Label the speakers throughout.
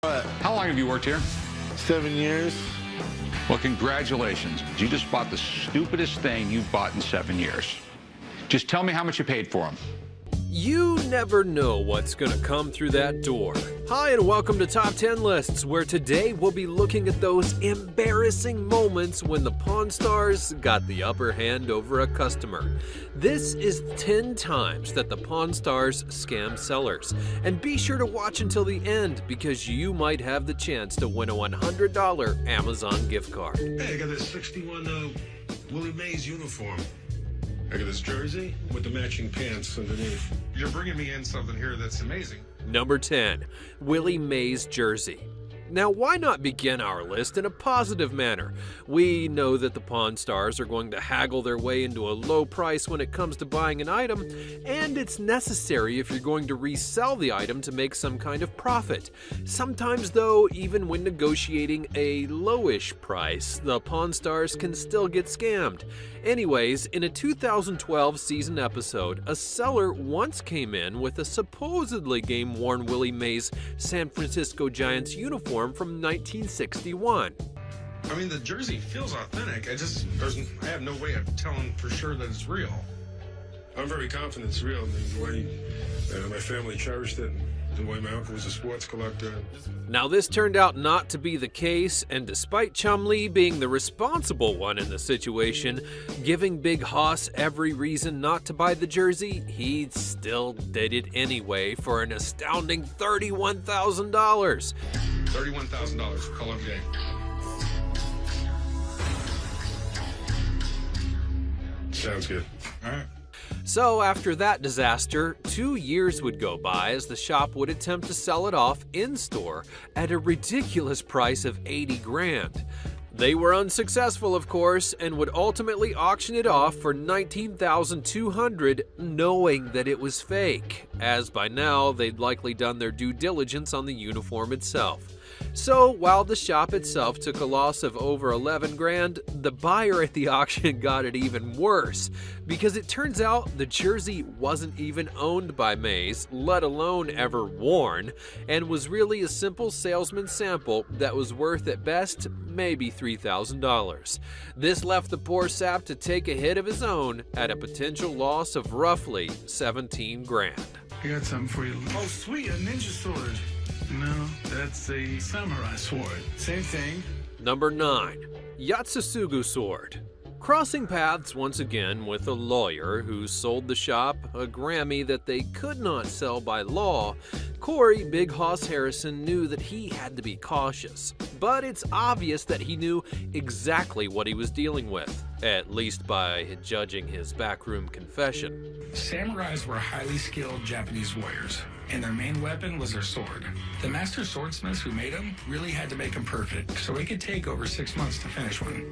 Speaker 1: How long have you worked here?
Speaker 2: 7 years.
Speaker 1: Well, congratulations. You just bought the stupidest thing you've bought in 7 years. Just tell me how much you paid for them.
Speaker 3: You never know what's gonna come through that door. Hi and welcome to Top 10 Lists, where today we'll be looking at those embarrassing moments when the Pawn Stars got the upper hand over a customer. This is 10 times that the Pawn Stars scam sellers. And be sure to watch until the end because you might have the chance to win a $100 Amazon gift card.
Speaker 4: Hey, I got this 61 Willie Mays uniform. I got this jersey with the matching pants underneath. You're bringing me in something here that's amazing.
Speaker 3: Number 10, Willie Mays jersey. Now, why not begin our list in a positive manner? We know that the Pawn Stars are going to haggle their way into a low price when it comes to buying an item, and it's necessary if you're going to resell the item to make some kind of profit. Sometimes, though, even when negotiating a lowish price, the Pawn Stars can still get scammed. Anyways, in a 2012 season episode, a seller once came in with a supposedly game-worn Willie Mays San Francisco Giants uniform from 1961.
Speaker 4: I mean, the jersey feels authentic. I have no way of telling for sure that it's real. I'm very confident it's real. The way my family cherished it, the way my uncle was a sports collector.
Speaker 3: Now, this turned out not to be the case, and despite Chumlee being the responsible one in the situation, giving Big Hoss every reason not to buy the jersey, he still did it anyway for an astounding $31,000.
Speaker 4: $31,000, call it a day. Sounds good. All right.
Speaker 3: So after that disaster, 2 years would go by as the shop would attempt to sell it off in-store at a ridiculous price of $80 grand. They were unsuccessful, of course, and would ultimately auction it off for $19,200, knowing that it was fake, as by now they'd likely done their due diligence on the uniform itself. So while the shop itself took a loss of over 11 grand, the buyer at the auction got it even worse, because it turns out the jersey wasn't even owned by Mays, let alone ever worn, and was really a simple salesman sample that was worth at best maybe $3,000. This left the poor sap to take a hit of his own at a potential loss of roughly 17 grand.
Speaker 2: I got something for you. Oh, sweet, a ninja sword. No, that's a samurai sword. Same thing.
Speaker 3: Number 9. Yatsusugu sword. Crossing paths once again with a lawyer who sold the shop a Grammy that they could not sell by law, Corey Big Hoss Harrison knew that he had to be cautious. But it's obvious that he knew exactly what he was dealing with, at least by judging his backroom confession.
Speaker 5: Samurais were highly skilled Japanese warriors, and their main weapon was their sword. The master swordsmiths who made them really had to make them perfect, so it could take over 6 months to finish one.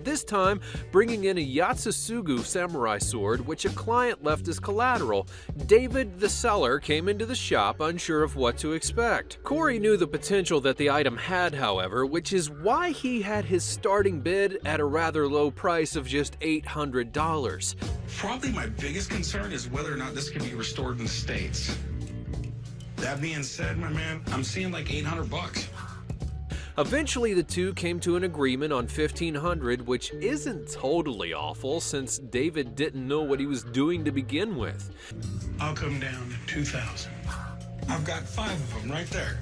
Speaker 3: This time, bringing in a Yatsusugu samurai sword, which a client left as collateral, David, the seller, came into the shop unsure of what to expect. Corey knew the potential that the item had, however, which is why he had his starting bid at a rather low price of just $800.
Speaker 5: Probably my biggest concern is whether or not this can be restored in the States. That being said, my man, I'm seeing like $800.
Speaker 3: Eventually, the two came to an agreement on $1,500, which isn't totally awful since David didn't know what he was doing to begin with.
Speaker 5: I'll come down to 2,000. I've got 5 of them right there.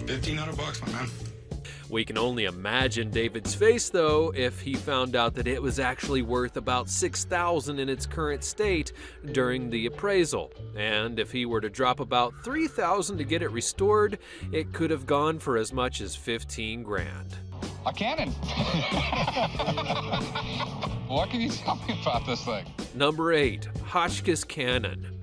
Speaker 5: $1,500, my man.
Speaker 3: We can only imagine David's face, though, if he found out that it was actually worth about $6,000 in its current state during the appraisal. And if he were to drop about $3,000 to get it restored, it could have gone for as much as 15 grand.
Speaker 6: A cannon. What can you tell me about this thing?
Speaker 3: Number 8, Hotchkiss Cannon.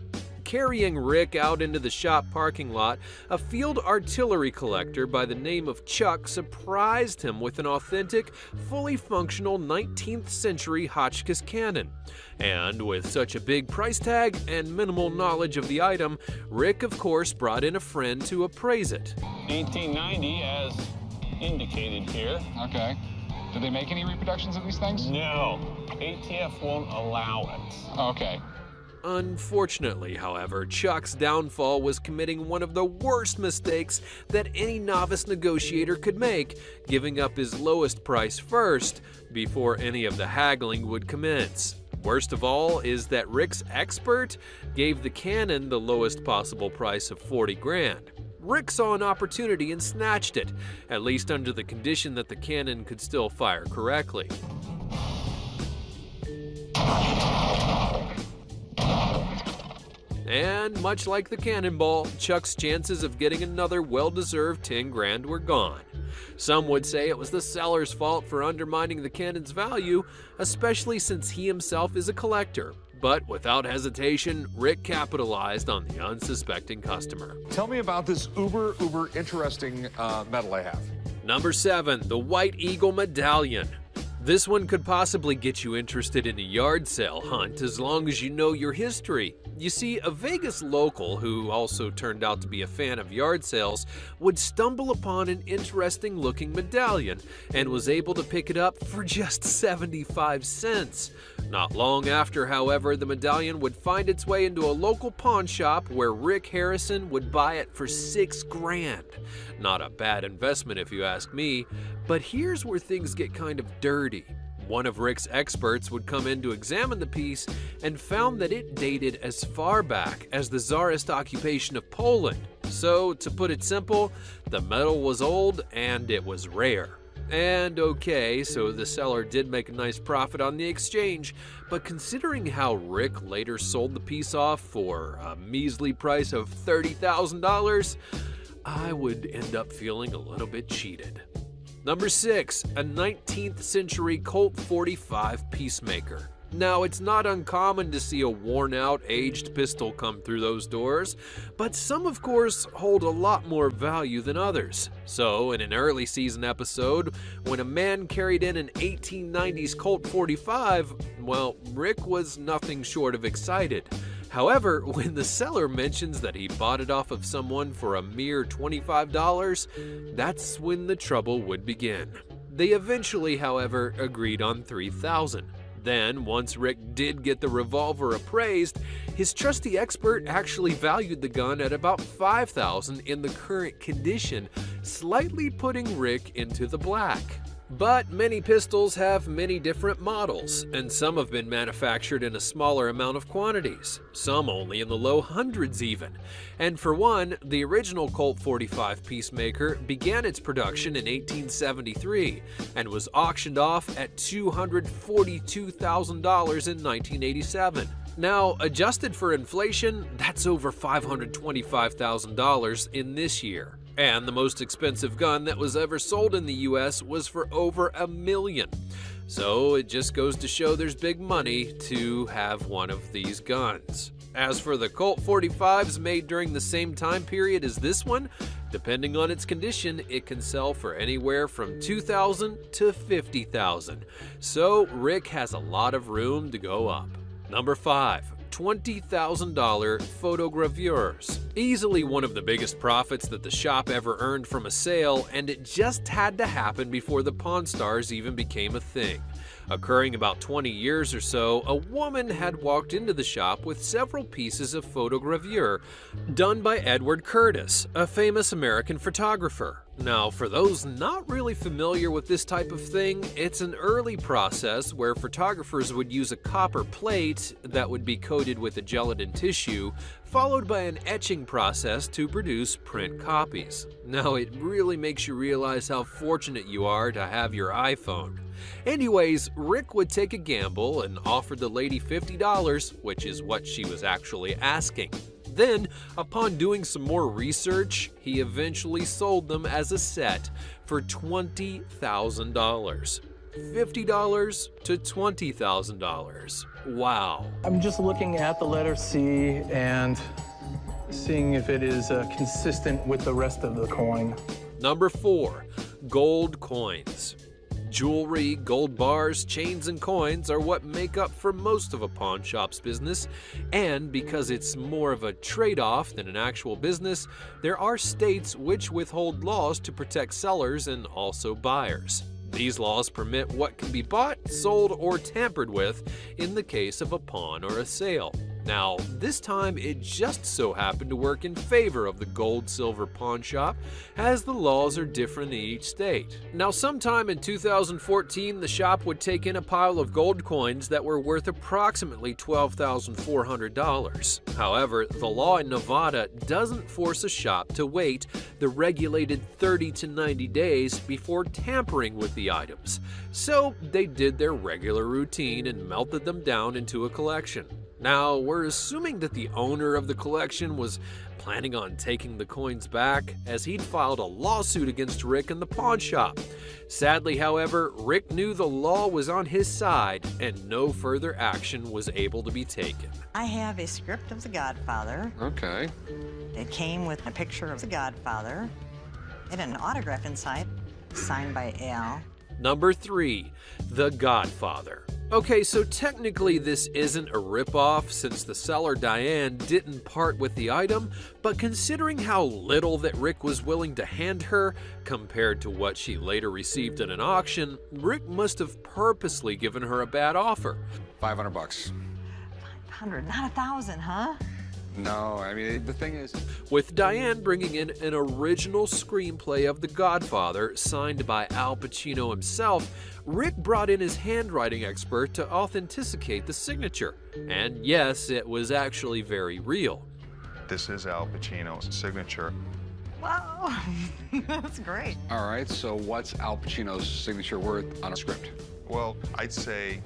Speaker 3: Carrying Rick out into the shop parking lot, a field artillery collector by the name of Chuck surprised him with an authentic, fully functional 19th century Hotchkiss cannon. And with such a big price tag and minimal knowledge of the item, Rick of course brought in a friend to appraise it.
Speaker 7: 1890 as indicated here.
Speaker 6: Okay. Do they make any reproductions of these things?
Speaker 7: No, ATF won't allow it.
Speaker 6: Okay.
Speaker 3: Unfortunately, however, Chuck's downfall was committing one of the worst mistakes that any novice negotiator could make, giving up his lowest price first before any of the haggling would commence. Worst of all is that Rick's expert gave the cannon the lowest possible price of 40 grand. Rick saw an opportunity and snatched it, at least under the condition that the cannon could still fire correctly. And much like the cannonball, Chuck's chances of getting another well-deserved 10 grand were gone. Some would say it was the seller's fault for undermining the cannon's value, especially since he himself is a collector. But without hesitation, Rick capitalized on the unsuspecting customer.
Speaker 8: Tell me about this uber interesting medal I have.
Speaker 3: Number 7, the White Eagle Medallion. This one could possibly get you interested in a yard sale hunt as long as you know your history. You see, a Vegas local who also turned out to be a fan of yard sales would stumble upon an interesting looking medallion and was able to pick it up for just 75 cents. Not long after, however, the medallion would find its way into a local pawn shop where Rick Harrison would buy it for 6 grand. Not a bad investment if you ask me, but here's where things get kind of dirty. One of Rick's experts would come in to examine the piece and found that it dated as far back as the Tsarist occupation of Poland. So, to put it simple, the metal was old and it was rare. And okay, so the seller did make a nice profit on the exchange, but considering how Rick later sold the piece off for a measly price of $30,000, I would end up feeling a little bit cheated. Number 6, a 19th century Colt 45 Peacemaker. Now, it's not uncommon to see a worn-out, aged pistol come through those doors, but some, of course, hold a lot more value than others. So, in an early season episode, when a man carried in an 1890s Colt 45, well, Rick was nothing short of excited. However, when the seller mentions that he bought it off of someone for a mere $25, that's when the trouble would begin. They eventually, however, agreed on $3,000. Then, once Rick did get the revolver appraised, his trusty expert actually valued the gun at about $5,000 in the current condition, slightly putting Rick into the black. But many pistols have many different models, and some have been manufactured in a smaller amount of quantities, some only in the low hundreds even. And for one, the original Colt 45 Peacemaker began its production in 1873 and was auctioned off at $242,000 in 1987. Now, adjusted for inflation, that's over $525,000 in this year. And the most expensive gun that was ever sold in the US was for over $1 million. So it just goes to show there's big money to have one of these guns. As for the Colt 45s made during the same time period as this one, depending on its condition, it can sell for anywhere from $2,000 to $50,000. So Rick has a lot of room to go up. Number 5. $20,000 photogravures. Easily one of the biggest profits that the shop ever earned from a sale, and it just had to happen before the Pawn Stars even became a thing. Occurring about 20 years or so, a woman had walked into the shop with several pieces of photogravure done by Edward Curtis, a famous American photographer. Now, for those not really familiar with this type of thing, it's an early process where photographers would use a copper plate that would be coated with a gelatin tissue, followed by an etching process to produce print copies. Now, it really makes you realize how fortunate you are to have your iPhone. Anyways, Rick would take a gamble and offered the lady $50, which is what she was actually asking. Then, upon doing some more research, he eventually sold them as a set for $20,000. $50 to $20,000. Wow.
Speaker 9: I'm just looking at the letter C and seeing if it is consistent with the rest of the coin.
Speaker 3: Number 4. Gold coins. Jewelry, gold bars, chains, and coins are what make up for most of a pawn shop's business, and because it's more of a trade-off than an actual business, there are states which withhold laws to protect sellers and also buyers. These laws permit what can be bought, sold, or tampered with in the case of a pawn or a sale. Now, this time it just so happened to work in favor of the gold-silver pawn shop, as the laws are different in each state. Now, sometime in 2014, the shop would take in a pile of gold coins that were worth approximately $12,400. However, the law in Nevada doesn't force a shop to wait the regulated 30 to 90 days before tampering with the items, so they did their regular routine and melted them down into a collection. Now, we're assuming that the owner of the collection was planning on taking the coins back, as he'd filed a lawsuit against Rick and the pawn shop. Sadly, however, Rick knew the law was on his side and no further action was able to be taken.
Speaker 10: I have a script of The Godfather.
Speaker 8: Okay.
Speaker 10: It came with a picture of The Godfather and an autograph inside, signed by Al.
Speaker 3: Number 3, The Godfather. Okay, so technically this isn't a ripoff since the seller Diane didn't part with the item, but considering how little that Rick was willing to hand her compared to what she later received at an auction, Rick must have purposely given her a bad offer.
Speaker 8: $500.
Speaker 10: 500, not 1,000, huh?
Speaker 8: No, I mean, the thing is...
Speaker 3: With Diane bringing in an original screenplay of The Godfather signed by Al Pacino himself, Rick brought in his handwriting expert to authenticate the signature. And yes, it was actually very real.
Speaker 11: This is Al Pacino's signature.
Speaker 10: Wow, that's great.
Speaker 1: All right, so what's Al Pacino's signature worth on a script?
Speaker 11: Well, I'd say,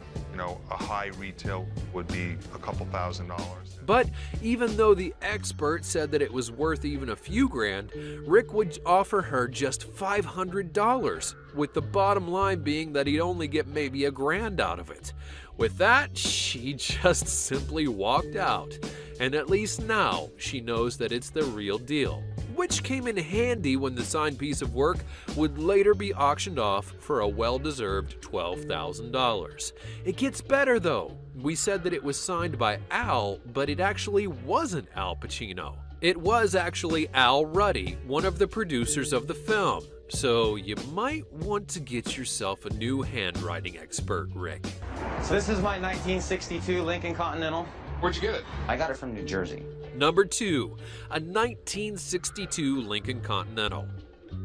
Speaker 11: a high retail would be a couple $1,000s.
Speaker 3: But even though the expert said that it was worth even a few grand, Rick would offer her just $500, with the bottom line being that he'd only get maybe $1,000 out of it. With that, she just simply walked out, and at least now she knows that it's the real deal, which came in handy when the signed piece of work would later be auctioned off for a well-deserved $12,000. It gets better though. We said that it was signed by Al, but it actually wasn't Al Pacino. It was actually Al Ruddy, one of the producers of the film. So you might want to get yourself a new handwriting expert, Rick.
Speaker 12: So this is my 1962 Lincoln Continental.
Speaker 8: Where'd you get it?
Speaker 12: I got it from New Jersey.
Speaker 3: Number 2, a 1962 Lincoln Continental.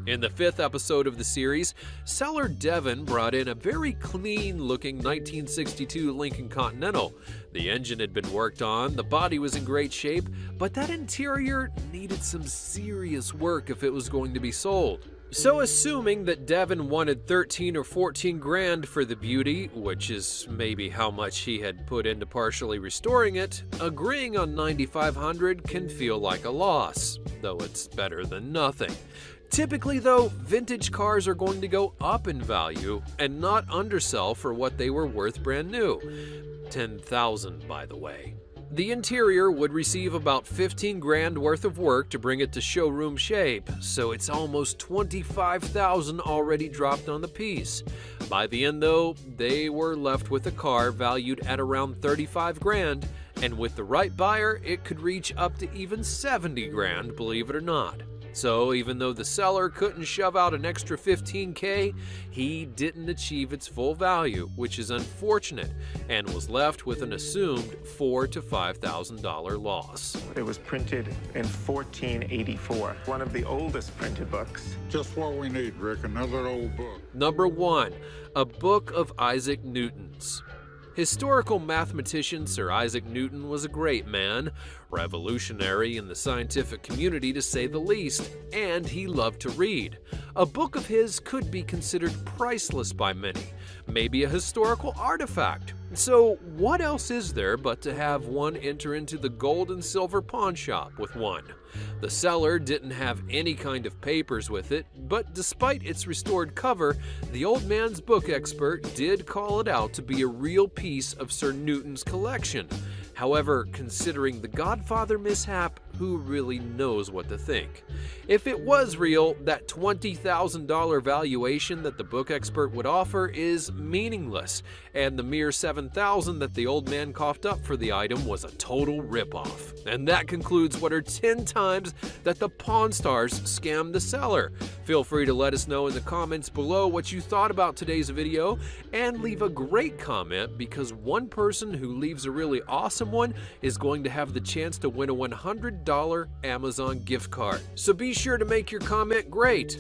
Speaker 3: In the 5th episode of the series, seller Devin brought in a very clean-looking 1962 Lincoln Continental. The engine had been worked on, the body was in great shape, but that interior needed some serious work if it was going to be sold. So assuming that Devin wanted 13 or 14 grand for the beauty, which is maybe how much he had put into partially restoring it, agreeing on $9,500 can feel like a loss, though it's better than nothing. Typically though, vintage cars are going to go up in value and not undersell for what they were worth brand new. $10,000 by the way. The interior would receive about 15 grand worth of work to bring it to showroom shape, so it's almost 25,000 already dropped on the piece. By the end though, they were left with a car valued at around 35 grand, and with the right buyer, it could reach up to even 70 grand, believe it or not. So even though the seller couldn't shove out an extra $15K, he didn't achieve its full value, which is unfortunate, and was left with an assumed $4,000 to $5,000 loss.
Speaker 13: It was printed in 1484, one of the oldest printed books.
Speaker 2: Just what we need, Rick, another old book.
Speaker 3: Number 1, a book of Isaac Newton's. Historical mathematician Sir Isaac Newton was a great man, revolutionary in the scientific community to say the least, and he loved to read. A book of his could be considered priceless by many, maybe a historical artifact. So what else is there but to have one enter into the gold and silver pawn shop with one? The seller didn't have any kind of papers with it, but despite its restored cover, the old man's book expert did call it out to be a real piece of Sir Newton's collection. However, considering the Godfather mishap, who really knows what to think. If it was real, that $20,000 valuation that the book expert would offer is meaningless, and the mere $7,000 that the old man coughed up for the item was a total ripoff. And that concludes what are 10 times that the Pawn Stars scammed the seller. Feel free to let us know in the comments below what you thought about today's video, and leave a great comment, because one person who leaves a really awesome one is going to have the chance to win a $100 Amazon gift card. So be sure to make your comment great.